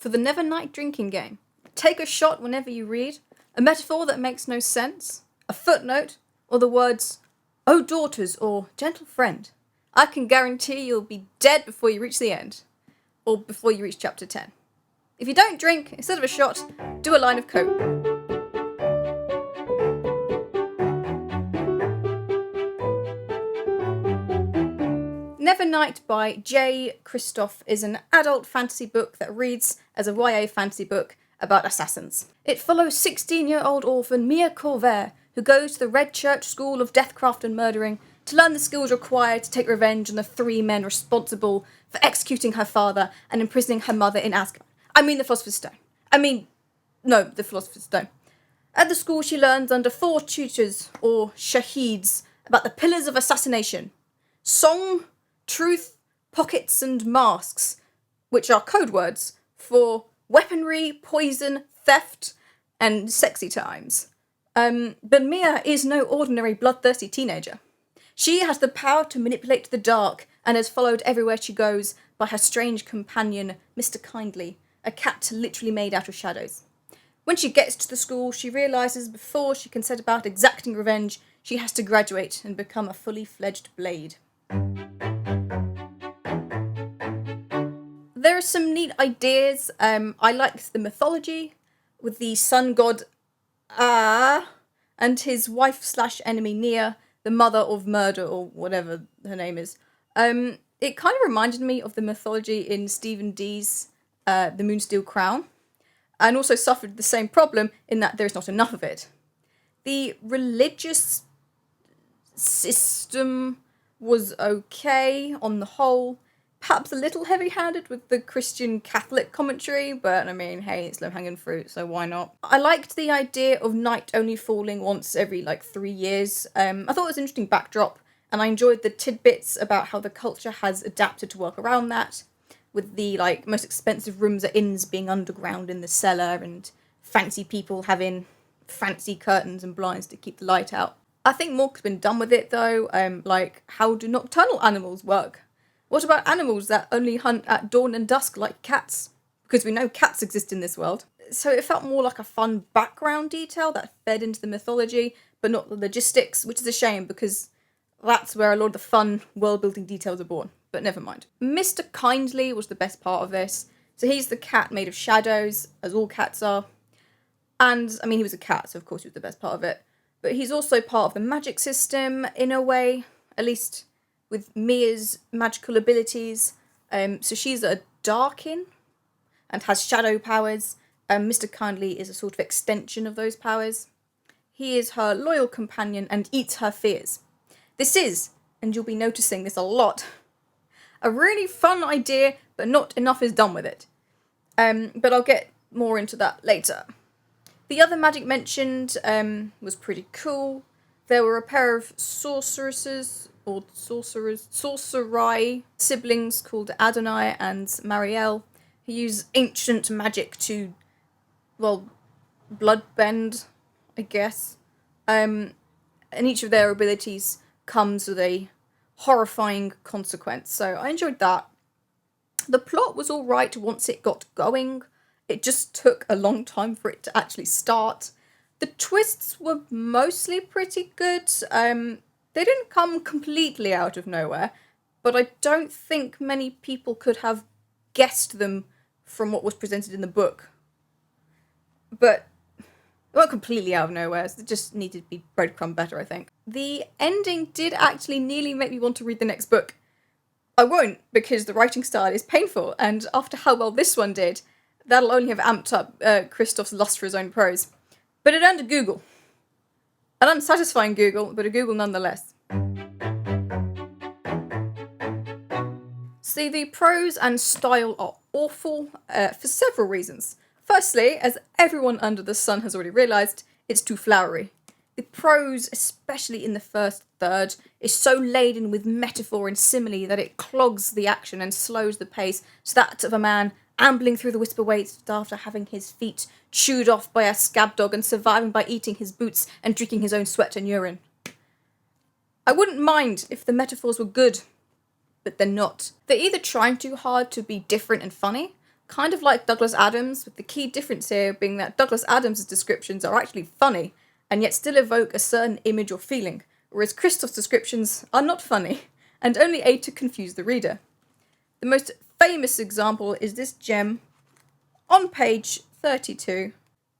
for the Nevernight drinking game. Take a shot whenever you read a metaphor that makes no sense, a footnote, or the words, "Oh daughters," or "gentle friend." I can guarantee you'll be dead before you reach the end, or before you reach chapter 10. If you don't drink, instead of a shot, do a line of coke. Nevernight by J. Kristoff is an adult fantasy book that reads as a YA fantasy book about assassins. It follows 16-year-old orphan Mia Corvair, who goes to the Red Church School of Deathcraft and Murdering to learn the skills required to take revenge on the 3 men responsible for executing her father and imprisoning her mother in Azkaban. The Philosopher's Stone. The Philosopher's Stone. At the school she learns under 4 tutors, or shaheeds, about the pillars of assassination. Song, truth, pockets, and masks, which are code words for weaponry, poison, theft, and sexy times. But Mia is no ordinary bloodthirsty teenager. She has the power to manipulate the dark and is followed everywhere she goes by her strange companion, Mr. Kindly, a cat literally made out of shadows. When she gets to the school, she realises before she can set about exacting revenge, she has to graduate and become a fully fledged blade. There are some neat ideas. I liked the mythology with the sun god and his wife/enemy Nia, the mother of murder, or whatever her name is. It kind of reminded me of the mythology in Stephen D's The Moonsteel Crown, and also suffered the same problem in that there's not enough of it. The religious system was okay on the whole, perhaps a little heavy-handed with the Christian Catholic commentary, but hey, it's low-hanging fruit, so why not? I liked the idea of night only falling once every 3 years. I thought it was an interesting backdrop, and I enjoyed the tidbits about how the culture has adapted to work around that, with the most expensive rooms at inns being underground in the cellar, and fancy people having fancy curtains and blinds to keep the light out. I think more could have been done with it though, how do nocturnal animals work? What about animals that only hunt at dawn and dusk like cats? Because we know cats exist in this world. So it felt more like a fun background detail that fed into the mythology, but not the logistics, which is a shame because that's where a lot of the fun world-building details are born. But never mind. Mr. Kindly was the best part of this. So he's the cat made of shadows, as all cats are. And, he was a cat, so of course he was the best part of it. But he's also part of the magic system, in a way, at least with Mia's magical abilities. So she's a Darkin and has shadow powers. Mr. Kindly is a sort of extension of those powers. He is her loyal companion and eats her fears. This is, and you'll be noticing this a lot, a really fun idea, but not enough is done with it. But I'll get more into that later. The other magic mentioned was pretty cool. There were a pair of sorceresses, or sorcerai siblings called Adonai and Marielle, who use ancient magic to, bloodbend, I guess. And each of their abilities comes with a horrifying consequence, so I enjoyed that. The plot was alright once it got going. It just took a long time for it to actually start. The twists were mostly pretty good. They didn't come completely out of nowhere, but I don't think many people could have guessed them from what was presented in the book. But they weren't completely out of nowhere, so they just needed to be breadcrumbed better, I think. The ending did actually nearly make me want to read the next book. I won't, because the writing style is painful, and after how well this one did, that'll only have amped up Kristoff's lust for his own prose. But it earned a Google. An unsatisfying Google, but a Google nonetheless. See, the prose and style are awful for several reasons. Firstly, as everyone under the sun has already realised, it's too flowery. The prose, especially in the first third, is so laden with metaphor and simile that it clogs the action and slows the pace to that of a man ambling through the whisper waste after having his feet chewed off by a scab dog and surviving by eating his boots and drinking his own sweat and urine. I wouldn't mind if the metaphors were good, but they're not. They're either trying too hard to be different and funny, Kind of like Douglas Adams, with the key difference here being that Douglas Adams' descriptions are actually funny, and yet still evoke a certain image or feeling, whereas Kristoff's descriptions are not funny, and only aid to confuse the reader. The most famous example is this gem on page 32.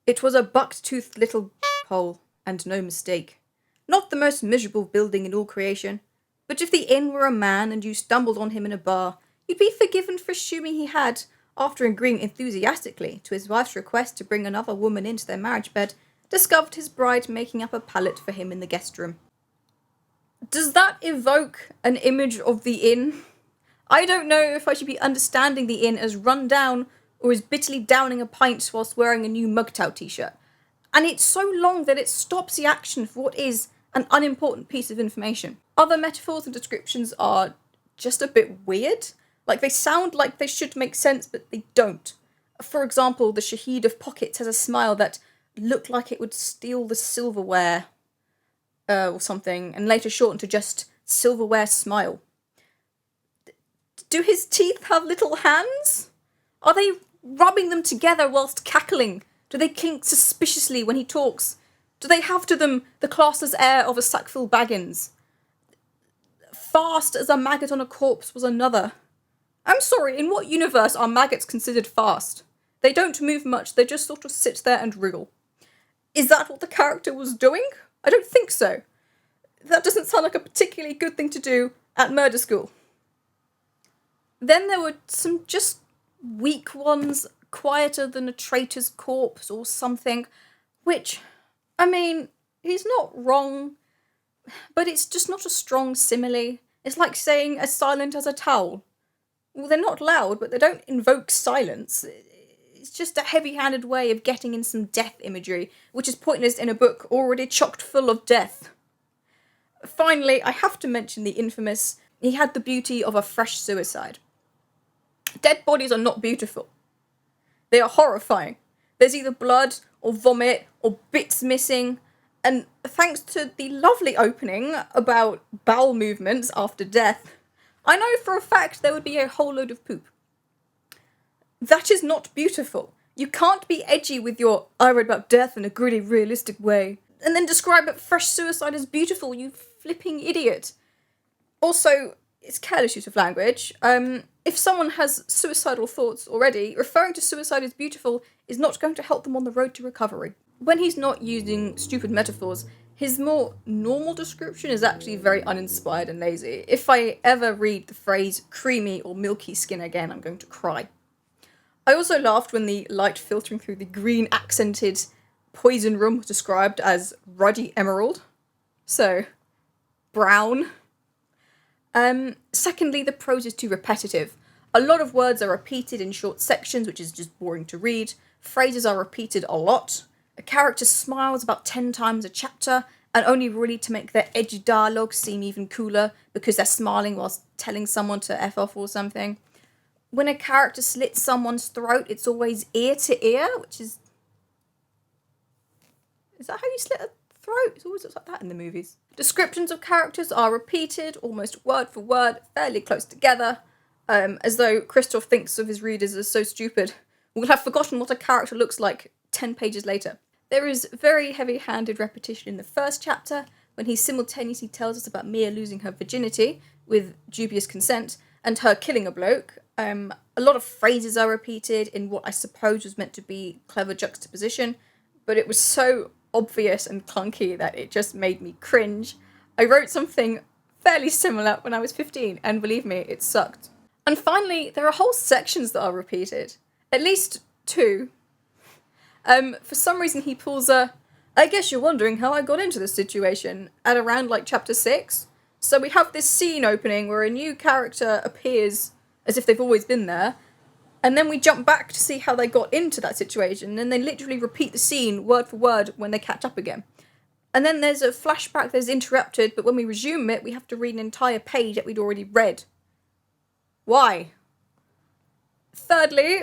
It was a buck-toothed little hole, and no mistake. Not the most miserable building in all creation, but if the inn were a man and you stumbled on him in a bar, you'd be forgiven for assuming he had, after agreeing enthusiastically to his wife's request to bring another woman into their marriage bed, discovered his bride making up a pallet for him in the guest room. Does that evoke an image of the inn? I don't know if I should be understanding the inn as run down or as bitterly downing a pint whilst wearing a new Mugtail t-shirt. And it's so long that it stops the action for what is an unimportant piece of information. Other metaphors and descriptions are just a bit weird. Like, they sound like they should make sense, but they don't. For example, the Shaheed of Pockets has a smile that looked like it would steal the silverware, or something, and later shortened to just silverware smile. Do his teeth have little hands? Are they rubbing them together whilst cackling? Do they clink suspiciously when he talks? Do they have to them the classless air of a Sackville Baggins? Fast as a maggot on a corpse was another. I'm sorry, in what universe are maggots considered fast? They don't move much, they just sort of sit there and wriggle. Is that what the character was doing? I don't think so. That doesn't sound like a particularly good thing to do at murder school. Then there were some just weak ones, quieter than a traitor's corpse or something, which, I mean, he's not wrong, but it's just not a strong simile. It's like saying as silent as a towel. Well, they're not loud, but they don't invoke silence. It's just a heavy-handed way of getting in some death imagery, which is pointless in a book already chocked full of death. Finally, I have to mention the infamous, he had the beauty of a fresh suicide. Dead bodies are not beautiful. They are horrifying. There's either blood or vomit or bits missing, and thanks to the lovely opening about bowel movements after death, I know for a fact there would be a whole load of poop. That is not beautiful. You can't be edgy with your I read about death in a gritty, realistic way, and then describe a fresh suicide as beautiful, you flipping idiot. Also, it's careless use of language. If someone has suicidal thoughts already, referring to suicide as beautiful is not going to help them on the road to recovery. When he's not using stupid metaphors, his more normal description is actually very uninspired and lazy. If I ever read the phrase creamy or milky skin again, I'm going to cry. I also laughed when the light filtering through the green accented poison room was described as ruddy emerald. So, brown. Secondly, the prose is too repetitive. A lot of words are repeated in short sections, which is just boring to read. Phrases are repeated a lot. A character smiles about 10 times a chapter, and only really to make their edgy dialogue seem even cooler, because they're smiling whilst telling someone to F off or something. When a character slits someone's throat, it's always ear to ear, which is... Is that how you slit a throat? It always looks like that in the movies. Descriptions of characters are repeated, almost word for word, fairly close together, as though Kristoff thinks of his readers as so stupid. We'll have forgotten what a character looks like 10 pages later. There is very heavy-handed repetition in the first chapter, when he simultaneously tells us about Mia losing her virginity, with dubious consent, and her killing a bloke. A lot of phrases are repeated in what I suppose was meant to be clever juxtaposition, but it was so obvious and clunky that it just made me cringe. I wrote something fairly similar when I was 15, and believe me, it sucked. And finally, there are whole sections that are repeated. At least 2. For some reason he pulls a, I guess you're wondering how I got into this situation, at around like chapter 6. So we have this scene opening where a new character appears as if they've always been there, and then we jump back to see how they got into that situation, and they literally repeat the scene word for word when they catch up again. And then there's a flashback that's interrupted, but when we resume it, we have to read an entire page that we'd already read. Why? Thirdly,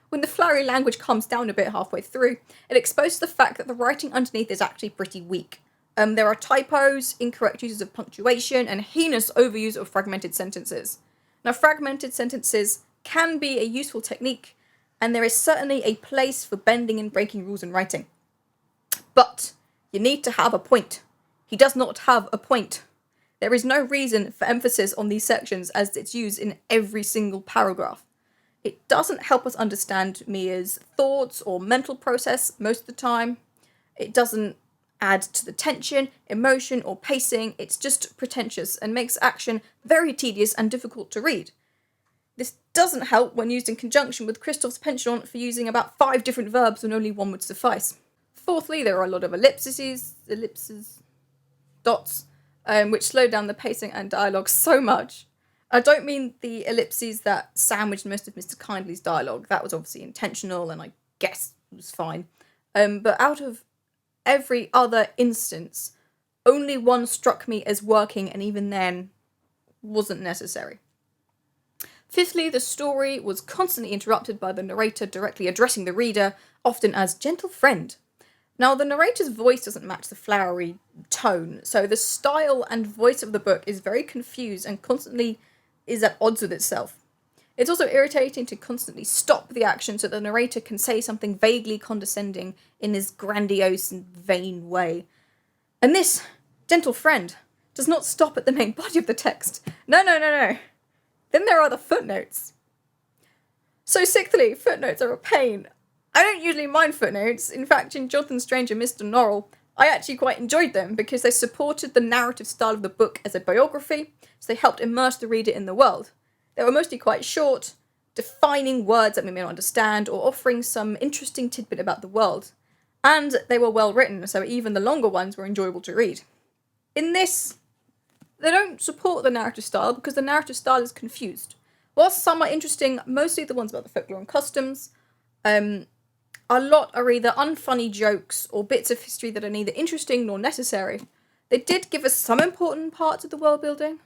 when the flowery language calms down a bit halfway through, it exposes the fact that the writing underneath is actually pretty weak. There are typos, incorrect uses of punctuation, and heinous overuse of fragmented sentences. Now, fragmented sentences can be a useful technique, and there is certainly a place for bending and breaking rules in writing. But you need to have a point. He does not have a point. There is no reason for emphasis on these sections as it's used in every single paragraph. It doesn't help us understand Mia's thoughts or mental process most of the time. It doesn't add to the tension, emotion, or pacing. It's just pretentious and makes action very tedious and difficult to read. This doesn't help when used in conjunction with Kristoff's penchant for using about 5 different verbs when only one would suffice. Fourthly, there are a lot of ellipses, dots, which slow down the pacing and dialogue so much. I don't mean the ellipses that sandwiched most of Mr. Kindly's dialogue. That was obviously intentional and I guess it was fine. But out of every other instance, only one struck me as working, and even then wasn't necessary. Fifthly, the story was constantly interrupted by the narrator directly addressing the reader, often as gentle friend. Now, the narrator's voice doesn't match the flowery tone, so the style and voice of the book is very confused and constantly is at odds with itself. It's also irritating to constantly stop the action so the narrator can say something vaguely condescending in his grandiose and vain way. And this, gentle friend, does not stop at the main body of the text. No. Then there are the footnotes. So sixthly, footnotes are a pain. I don't usually mind footnotes. In fact, in Jonathan Strange and Mr. Norrell, I actually quite enjoyed them because they supported the narrative style of the book as a biography, so they helped immerse the reader in the world. They were mostly quite short, defining words that we may not understand or offering some interesting tidbit about the world. And they were well written, so even the longer ones were enjoyable to read. In this, they don't support the narrative style because the narrative style is confused. Whilst some are interesting, mostly the ones about the folklore and customs, a lot are either unfunny jokes or bits of history that are neither interesting nor necessary. They did give us some important parts of the world building.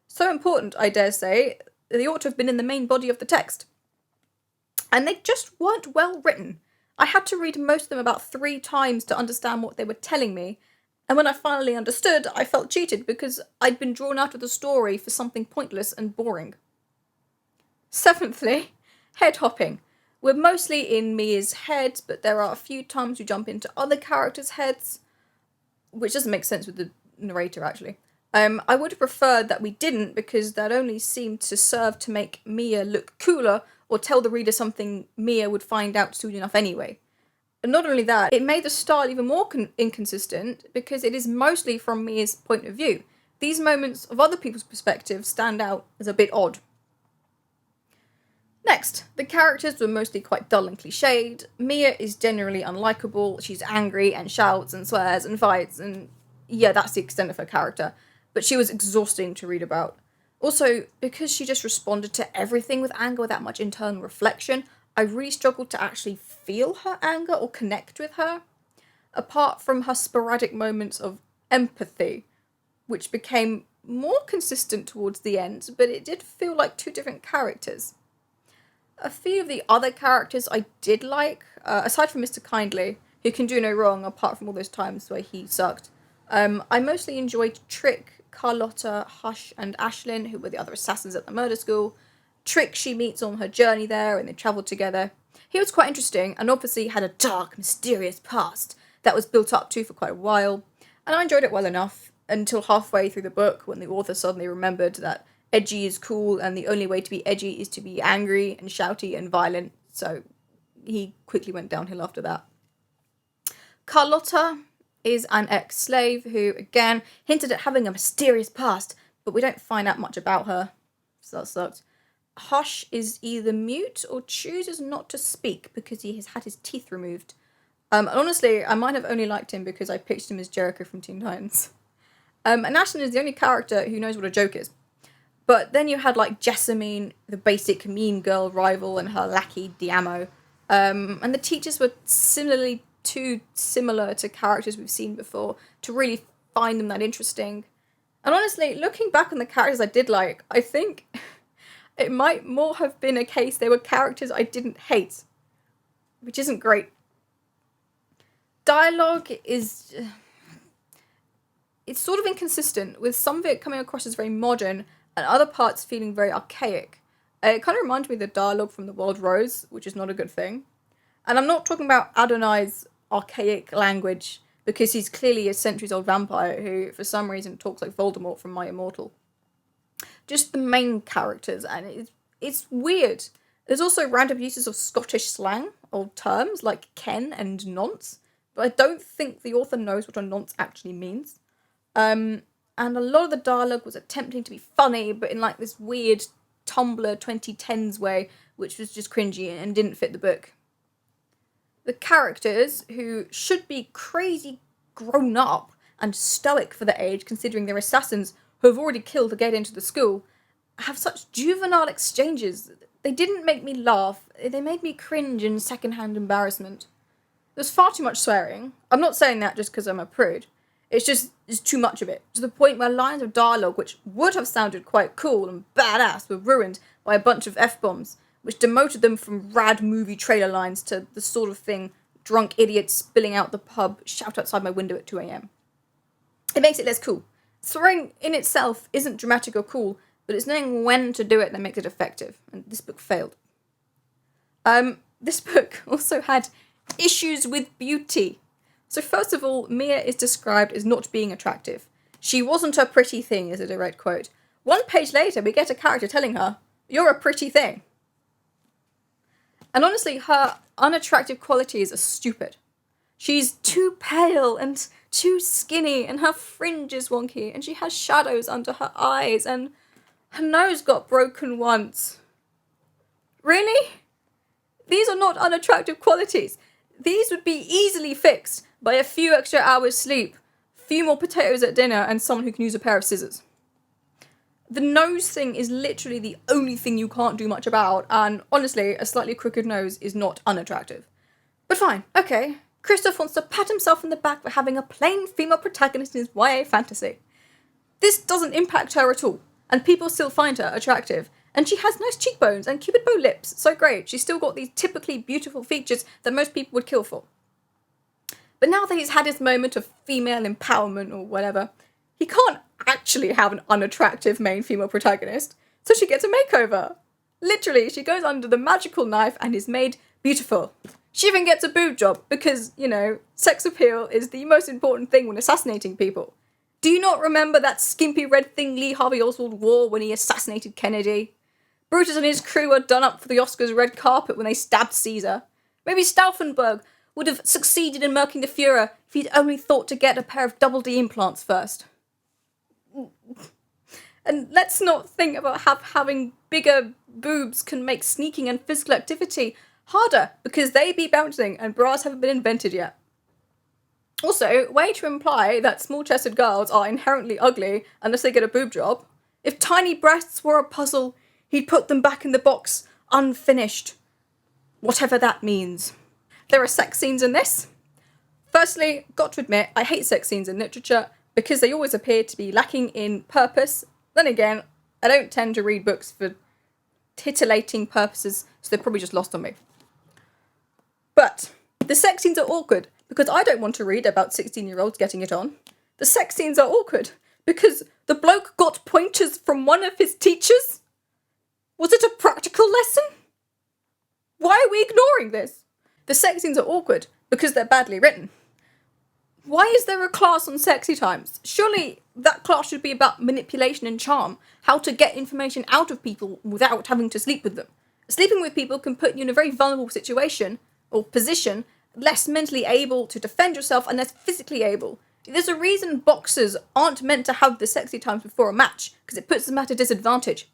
So important, I dare say, they ought to have been in the main body of the text. And they just weren't well written. I had to read most of them about 3 times to understand what they were telling me, and when I finally understood, I felt cheated because I'd been drawn out of the story for something pointless and boring. Seventhly, head hopping. We're mostly in Mia's head, but there are a few times we jump into other characters' heads, which doesn't make sense with the narrator, actually. I would have preferred that we didn't, because that only seemed to serve to make Mia look cooler or tell the reader something Mia would find out soon enough anyway. And not only that, it made the style even more inconsistent because it is mostly from Mia's point of view. These moments of other people's perspectives stand out as a bit odd. Next, the characters were mostly quite dull and cliched. Mia is generally unlikable. She's angry and shouts and swears and fights, and yeah, that's the extent of her character. But she was exhausting to read about. Also, because she just responded to everything with anger without much internal reflection, I really struggled to actually feel her anger or connect with her, apart from her sporadic moments of empathy, which became more consistent towards the end, but it did feel like 2 different characters. A few of the other characters I did like, aside from Mr. Kindly, who can do no wrong apart from all those times where he sucked. I mostly enjoyed Trick, Carlotta, Hush, and Ashlyn, who were the other assassins at the murder school. Trick she meets on her journey there, and they travel together. He was quite interesting, and obviously had a dark, mysterious past that was built up to for quite a while, and I enjoyed it well enough, until halfway through the book, when the author suddenly remembered that edgy is cool, and the only way to be edgy is to be angry and shouty and violent, so he quickly went downhill after that. Carlotta is an ex-slave who, again, hinted at having a mysterious past, but we don't find out much about her, so that sucked. Hush is either mute or chooses not to speak because he has had his teeth removed. Honestly, I might have only liked him because I pictured him as Jericho from Teen Titans. And Ashlyn is the only character who knows what a joke is. But then you had, like, Jessamine, the basic mean girl rival, and her lackey, Diamo. And the teachers were similarly too similar to characters we've seen before to really find them that interesting. And honestly, looking back on the characters I did like, I think it might more have been a case they were characters I didn't hate, which isn't great. Dialogue is... it's sort of inconsistent, with some of it coming across as very modern and other parts feeling very archaic. It kind of reminds me of the dialogue from The Wild Rose, which is not a good thing. And I'm not talking about Adonai's archaic language, because he's clearly a centuries-old vampire who, for some reason, talks like Voldemort from My Immortal. Just the main characters, and it's weird. There's also random uses of Scottish slang, or terms, like ken and nonce, but I don't think the author knows what a nonce actually means. And a lot of the dialogue was attempting to be funny, but in like this weird Tumblr 2010s way, which was just cringy and didn't fit the book. The characters, who should be crazy grown up and stoic for the age, considering they're assassins who have already killed to get into the school, have such juvenile exchanges. They didn't make me laugh, they made me cringe in secondhand embarrassment. There's far too much swearing. I'm not saying that just because I'm a prude. It's too much of it, to the point where lines of dialogue which would have sounded quite cool and badass were ruined by a bunch of F-bombs, which demoted them from rad movie trailer lines to the sort of thing drunk idiots spilling out the pub shout outside my window at 2 a.m. It makes it less cool. Swearing in itself isn't dramatic or cool, but it's knowing when to do it that makes it effective, and this book failed. This book also had issues with beauty. So first of all, Mia is described as not being attractive. She wasn't a pretty thing, is a direct quote. One page later, we get a character telling her, "You're a pretty thing." And honestly, her unattractive qualities are stupid. She's too pale and too skinny, and her fringe is wonky, and she has shadows under her eyes, and her nose got broken once. Really? These are not unattractive qualities. These would be easily fixed by a few extra hours sleep, few more potatoes at dinner, and someone who can use a pair of scissors. The nose thing is literally the only thing you can't do much about, and honestly, a slightly crooked nose is not unattractive. But fine, okay. Kristoff wants to pat himself in the back for having a plain female protagonist in his YA fantasy. This doesn't impact her at all, and people still find her attractive. And she has nice cheekbones and cupid bow lips, so great. She's still got these typically beautiful features that most people would kill for. But now that he's had his moment of female empowerment or whatever, he can't actually have an unattractive main female protagonist, so she gets a makeover. Literally, she goes under the magical knife and is made beautiful. She even gets a boob job because, sex appeal is the most important thing when assassinating people. Do you not remember that skimpy red thing Lee Harvey Oswald wore when he assassinated Kennedy? Brutus and his crew were done up for the Oscars red carpet when they stabbed Caesar. Maybe Stauffenberg would have succeeded in murking the Fuhrer if he'd only thought to get a pair of double D implants first. And let's not think about how having bigger boobs can make sneaking and physical activity harder, because they be bouncing and bras haven't been invented yet. Also, way to imply that small-chested girls are inherently ugly unless they get a boob job. If tiny breasts were a puzzle, he'd put them back in the box, unfinished. Whatever that means. There are sex scenes in this. Firstly, got to admit, I hate sex scenes in literature because they always appear to be lacking in purpose. Then again, I don't tend to read books for titillating purposes, so they're probably just lost on me. But the sex scenes are awkward because I don't want to read about 16-year-olds getting it on. The sex scenes are awkward because the bloke got pointers from one of his teachers. Was it a practical lesson? Why are we ignoring this? The sex scenes are awkward because they're badly written. Why is there a class on sexy times? Surely that class should be about manipulation and charm, how to get information out of people without having to sleep with them. Sleeping with people can put you in a very vulnerable situation, or position, less mentally able to defend yourself and less physically able. There's a reason boxers aren't meant to have the sexy times before a match, because it puts them at a disadvantage.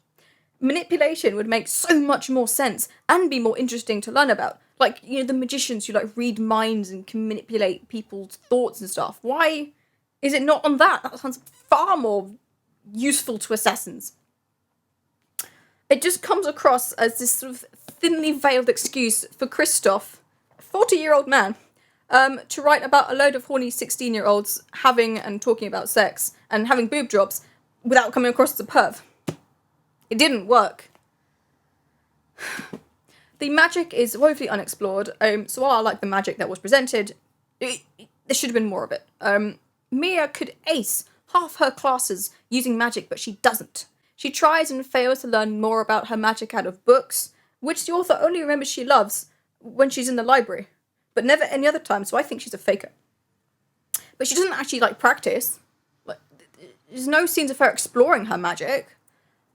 Manipulation would make so much more sense and be more interesting to learn about. Like, the magicians who read minds and can manipulate people's thoughts and stuff. Why is it not on that? That sounds far more useful to assassins. It just comes across as this sort of thinly veiled excuse for Kristoff, a 40-year-old man, to write about a load of horny 16-year-olds having and talking about sex and having boob jobs without coming across as a perv. It didn't work. The magic is woefully unexplored, so while I like the magic that was presented, there should have been more of it. Mia could ace half her classes using magic, but she doesn't. She tries and fails to learn more about her magic out of books, which the author only remembers she loves when she's in the library, but never any other time, so I think she's a faker. But she doesn't actually, practice. There's no scenes of her exploring her magic.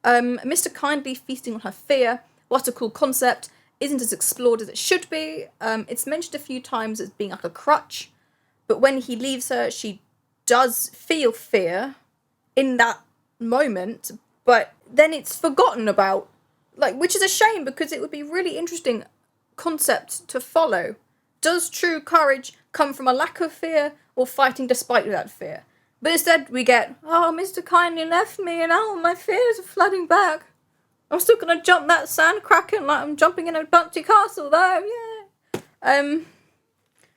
Mr. Kindly feasting on her fear, what a cool concept, isn't as explored as it should be. It's mentioned a few times as being like a crutch, but when he leaves her, she does feel fear in that moment, but then it's forgotten about, which is a shame because it would be really interesting concept to follow. Does true courage come from a lack of fear or fighting despite that fear? But instead we get, oh, Mr. Kindly left me and oh, my fears are flooding back. I'm still gonna jump that sand cracking like I'm jumping in a bouncy castle though, yeah.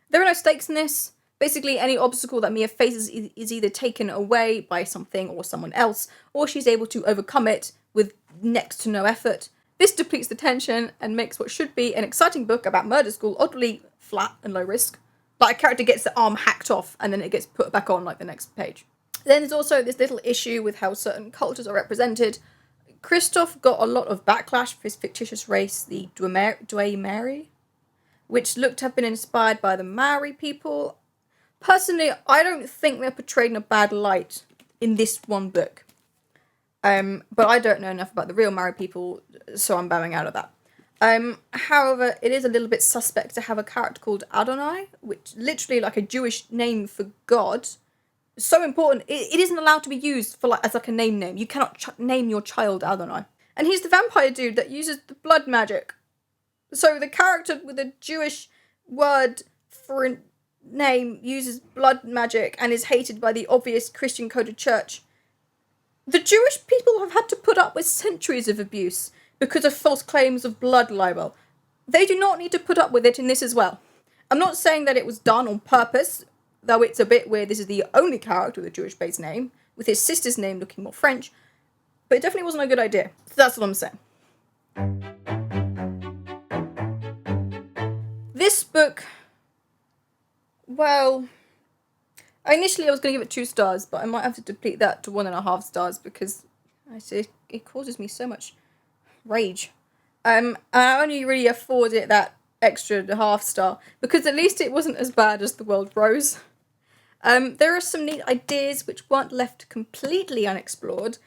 There are no stakes in this. Basically, any obstacle that Mia faces is either taken away by something or someone else, or she's able to overcome it with next to no effort. This depletes the tension and makes what should be an exciting book about murder school oddly flat and low risk. Like a character gets the arm hacked off and then it gets put back on the next page. Then there's also this little issue with how certain cultures are represented. Kristoff got a lot of backlash for his fictitious race, the Dwemer, which looked to have been inspired by the Maori people. Personally, I don't think they're portrayed in a bad light in this one book. But I don't know enough about the real Maori people, so I'm bowing out of that. However, it is a little bit suspect to have a character called Adonai, which literally a Jewish name for God. So important, it isn't allowed to be used for as a name. You cannot name your child Adonai. And he's the vampire dude that uses the blood magic. So the character with a Jewish word for a name uses blood magic and is hated by the obvious Christian coded church. The Jewish people have had to put up with centuries of abuse because of false claims of blood libel. They do not need to put up with it in this as well. I'm not saying that it was done on purpose, though it's a bit weird this is the only character with a Jewish-based name, with his sister's name looking more French, but it definitely wasn't a good idea. So that's what I'm saying. This book, well, initially I was going to give it 2 stars, but I might have to deplete that to 1.5 stars because it causes me so much rage. I only really afforded that extra 0.5 star because at least it wasn't as bad as The World Rose. There are some neat ideas which weren't left completely unexplored,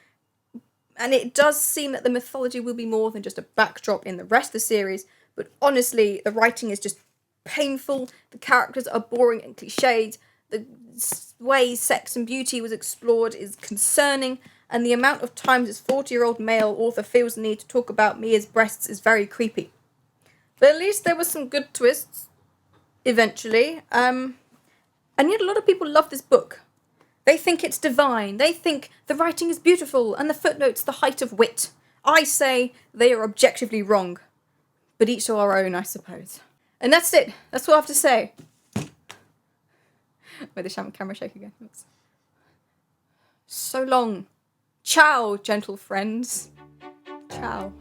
and it does seem that the mythology will be more than just a backdrop in the rest of the series, but honestly, the writing is just painful, the characters are boring and cliched, the way sex and beauty was explored is concerning, and the amount of times this 40-year-old male author feels the need to talk about Mia's breasts is very creepy. But at least there were some good twists, eventually, and yet a lot of people love this book. They think it's divine, they think the writing is beautiful, and the footnotes the height of wit. I say they are objectively wrong. But each to our own, I suppose. And that's it. That's what I have to say. Wait, the camera shake again. Oops. So long. Ciao, gentle friends. Ciao.